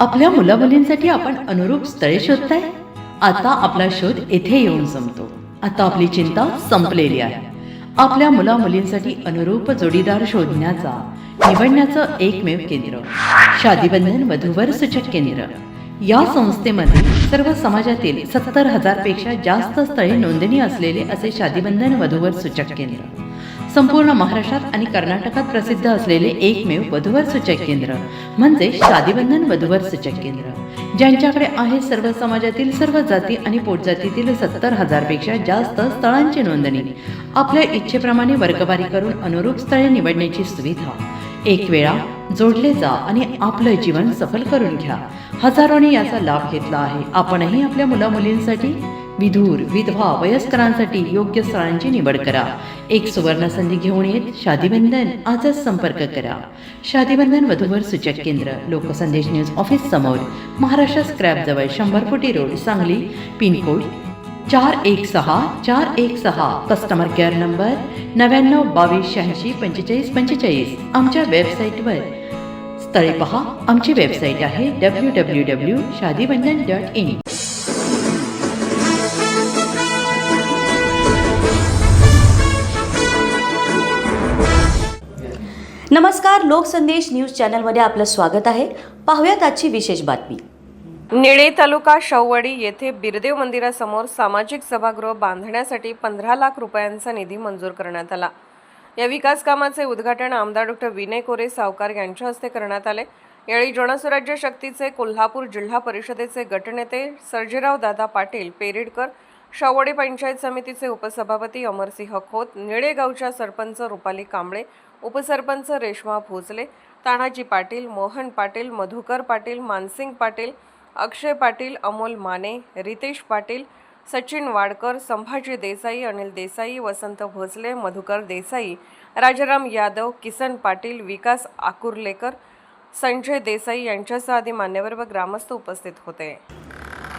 आपल्या मुलामुलींसाठी आपण अनुरूप स्थळे शोधताय? आता आपला शोध येथे येऊन संपतो. आता आपली चिंता संपलेली आहे. आपल्या मुलामुलींसाठी अनुरूप जोडीदार शोधण्याचा निवडण्याचं एकमेव केंद्र शादीबंधन वधूवर सूचक केंद्र. या संस्थेमध्ये सर्व समाजातील 70,000 पेक्षा जास्त स्थळे नोंदणी असलेले असे शादीबंधन वधूवर सूचक केंद्र. संपूर्ण महाराष्ट्रात आणि कर्नाटकात प्रसिद्ध असलेले एकमेव वधूवर सूचक केंद्र म्हणजे शादीबंधन वधूवर सूचक केंद्र, ज्यांच्याकडे आहे सर्व समाजातील सर्व जाती आणि पोटजातीतील 70,000 पेक्षा जास्त स्थळांची नोंदणी. आपल्या इच्छेप्रमाणे वर्गवारी करून अनुरूप स्थळे निवडण्याची सुविधा. एक वेळा जोडले जा आणि आपलं जीवन सफल करून घ्या. हजारोंनी याचा लाभ घेतला आहे. आपणही आपल्या मुलामुलींसाठी, विधूर, विधवा, वयस्करांसाठी योग्य स्थळांची निवड करा. एक सुवर्ण संधी घेऊन येत शादीबंधन. आजच संपर्क करा. शादीबंधन वधूवर सूचक केंद्र, लोकसंदेश न्यूज ऑफिस समोर, महाराष्ट्र स्क्रॅप जवळ, 100 फुटी road, Sangli. Pincode 416416. Customer care number 9922864545. आमच्या वेबसाईटवर स्थळे पहा. आमची वेबसाईट आहे www.shadibandhan.in. नमस्कार, लोकसंदेश न्यूज चॅनलमध्ये आपलं स्वागत आहे. पाहूयात आजची विशेष बातमी. निळे तालुका शौवडी येथे बिरदेव मंदिरासमोर सामाजिक सभागृह बांधण्यासाठी 15 लाख रुपयांचा निधी मंजूर करण्यात आला. या विकास कामाचे उद्घाटन आमदार डॉ. विनय कोरे सावकार यांच्या हस्ते करण्यात आले. यावेळी जनसुराज्य शक्तीचे कोल्हापूर जिल्हा परिषदेचे गटनेते सर्जेराव दादा पाटील पेरिडकर, शौवडी पंचायत समितीचे उपसभापती अमरसिंह खोत, निळे गावच्या सरपंच रुपाली कांबळे, उपसरपंच रेश्मा भोसले, तानाजी पाटील, मोहन पाटील, मधुकर पाटील, मानसिंग पाटील, अक्षय पाटील, अमोल माने, रितेश पाटील, सचिन वाडकर, संभाजी देसाई, अनिल देसाई, वसंत भोसले, मधुकर देसाई, राजाराम यादव, किसन पाटील, विकास आकुर्लेकर, संजय देसाई यांच्यासह आदी मान्यवर व ग्रामस्थ उपस्थित होते.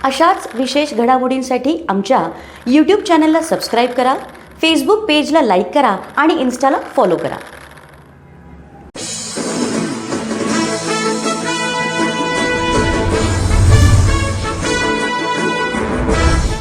अशाच विशेष घडामोडींसाठी आमच्या यूट्यूब चॅनलला सबस्क्राईब करा, फेसबुक पेजला लाईक करा आणि इन्स्टाला फॉलो करा.